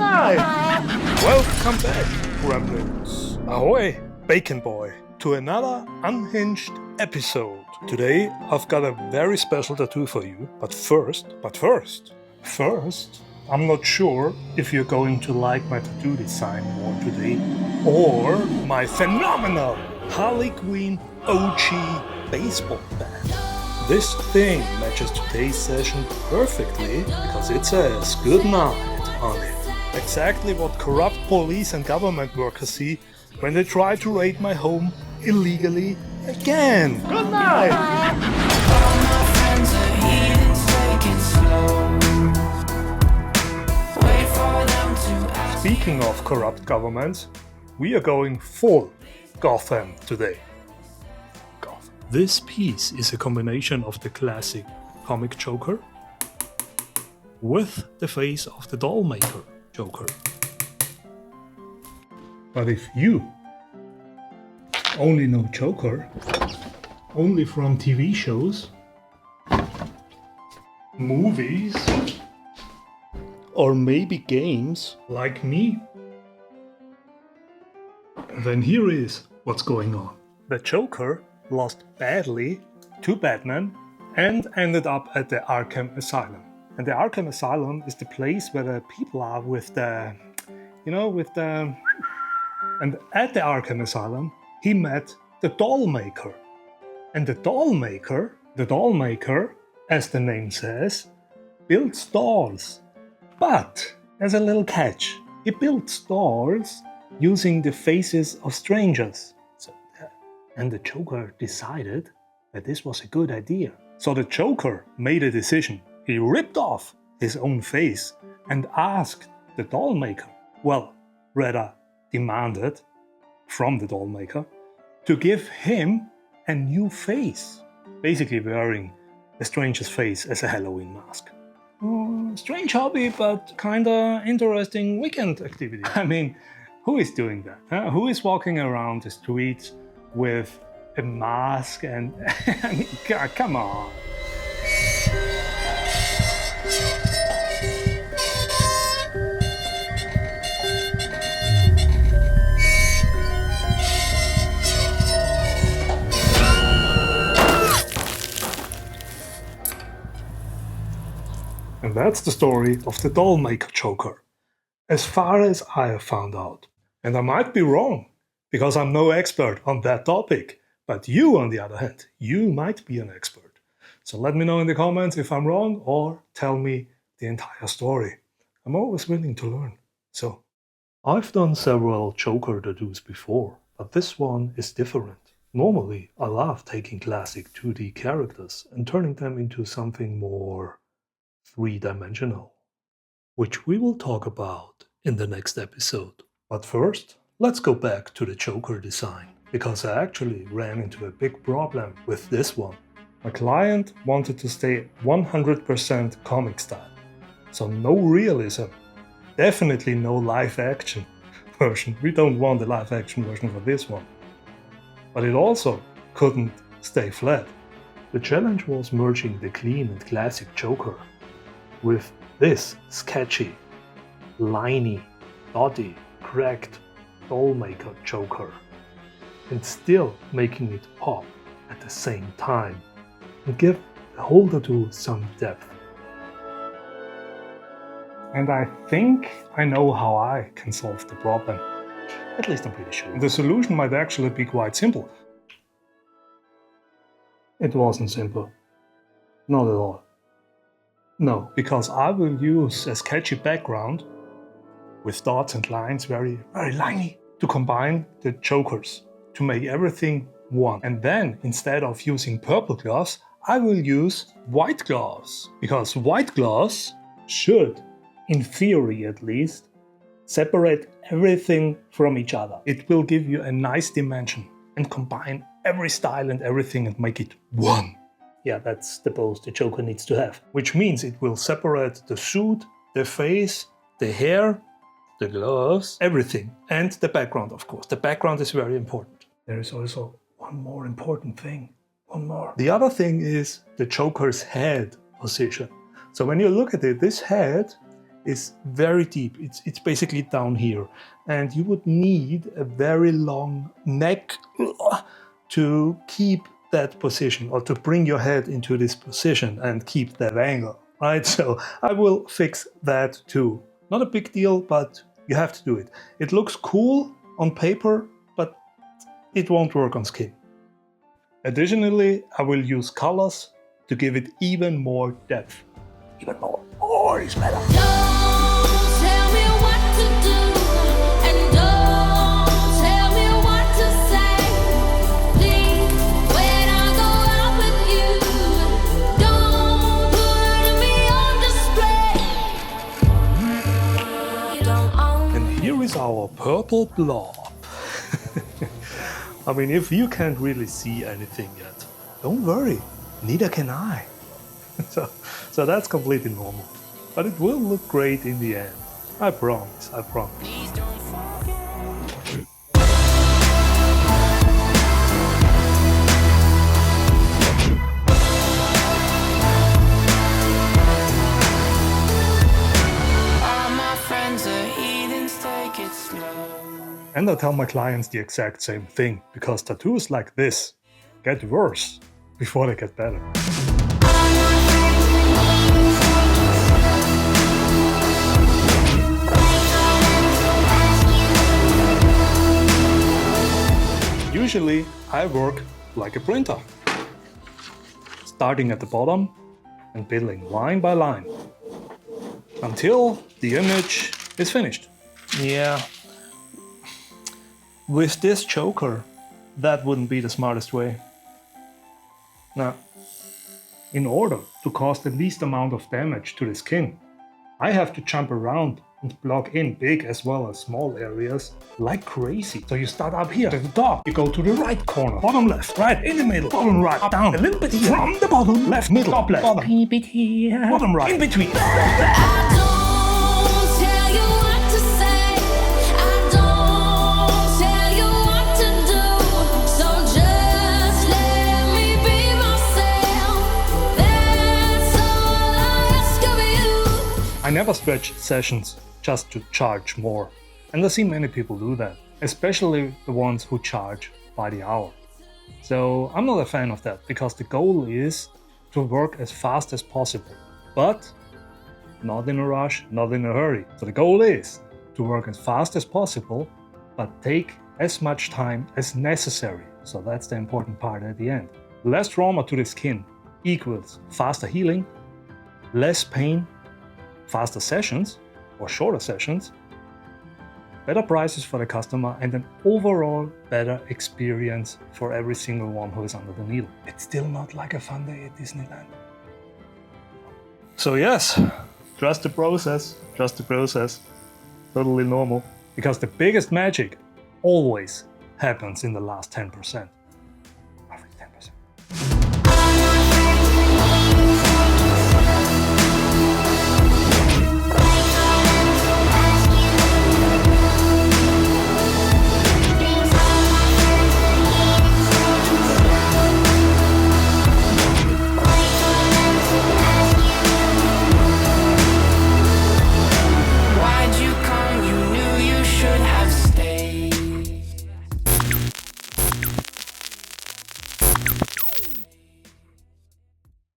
night! Welcome back, Gremlins. Ahoy, Bacon Boy, to another unhinged episode. Today I've got a very special tattoo for you, but first, I'm not sure if you're going to like my tattoo design more today, or my phenomenal Harley Quinn OG baseball bat. This thing matches today's session perfectly because it says good night on it. Exactly what corrupt police and government workers see when they try to raid my home illegally again. Good night! Speaking of corrupt governments, we are going full Gotham today. This piece is a combination of the classic comic Joker with the face of the Dollmaker Joker. But if you only know Joker only from TV shows, movies, or maybe games like me, then here is what's going on. The Joker lost badly to Batman and ended up at the Arkham Asylum. And the Arkham Asylum is the place where the people are with the... And at the Arkham Asylum, he met the Dollmaker. And the Dollmaker, as the name says, builds dolls. But there's a little catch. He builds dolls using the faces of strangers. And the Joker decided that this was a good idea. So the Joker made a decision. He ripped off his own face and asked the Dollmaker, demanded from the Dollmaker, to give him a new face. Basically wearing a stranger's face as a Halloween mask. Strange hobby, but kinda interesting weekend activity. I mean, who is doing that? Huh? Who is walking around the streets with a mask and... I mean, come on. And that's the story of the Dollmaker Joker, as far as I have found out. And I might be wrong, because I'm no expert on that topic. But you, on the other hand, you might be an expert. So let me know in the comments if I'm wrong, or tell me the entire story. I'm always willing to learn. So, I've done several Joker tattoos before, but this one is different. Normally, I love taking classic 2D characters and turning them into something more three-dimensional, which we will talk about in the next episode. But first, let's go back to the Joker design, because I actually ran into a big problem with this one. My client wanted to stay 100% comic style, so no realism, definitely no live-action version. We don't want the live-action version for this one. But it also couldn't stay flat. The challenge was merging the clean and classic Joker with this sketchy, liney, dotty, cracked Dollmaker Joker, and still making it pop at the same time and give the whole tattoo some depth. And I think I know how I can solve the problem. At least I'm pretty sure. The solution might actually be quite simple. It wasn't simple. Not at all. No, because I will use a sketchy background with dots and lines, very liney, to combine the Jokers, to make everything one. And then, instead of using purple gloss, I will use white gloss. Because white gloss should, in theory at least, separate everything from each other. It will give you a nice dimension and combine every style and everything and make it one. Yeah, that's the pose the Joker needs to have. Which means it will separate the suit, the face, the hair, the gloves, everything. And the background, of course. The background is very important. There is also one more important thing. One more. The other thing is the Joker's head position. So when you look at it, this head is very deep. It's basically down here. And you would need a very long neck to keep that position, or to bring your head into this position and keep that angle, right? So I will fix that too. Not a big deal, but you have to do it. It looks cool on paper, but it won't work on skin. Additionally, I will use colors to give it even more depth. Even more. More is better. Don't tell me what to do, and don't tell me what to say. Please, when I go out with you, don't put me on display. You don't own. And here is our purple blob. I mean, if you can't really see anything yet, don't worry, neither can I. So that's completely normal. But it will look great in the end. I promise, I promise. Please don't forget. All my friends are heathens, take it slow. And I tell my clients the exact same thing, because tattoos like this get worse before they get better. Usually, I work like a printer, starting at the bottom and building line by line until the image is finished. Yeah, with this Joker, that wouldn't be the smartest way. Now, in order to cause the least amount of damage to the skin, I have to jump around and block in big as well as small areas like crazy. So you start up here at the top, you go to the right corner, bottom left, right in the middle, bottom right, up down, a little bit here, from the bottom, left, middle, top left, bottom, a bit here, bottom right, in between. I don't tell you what to say. I don't tell you what to do. So just let me be myself. That's all I ask of you. I never stretch sessions just to charge more. And I see many people do that, especially the ones who charge by the hour. So I'm not a fan of that, because the goal is to work as fast as possible, but not in a rush, not in a hurry. So the goal is to work as fast as possible, but take as much time as necessary. So that's the important part at the end. Less trauma to the skin equals faster healing, less pain, faster sessions or shorter sessions, better prices for the customer, and an overall better experience for every single one who is under the needle. It's still not like a fun day at Disneyland. So yes, trust the process, totally normal, because the biggest magic always happens in the last 10%.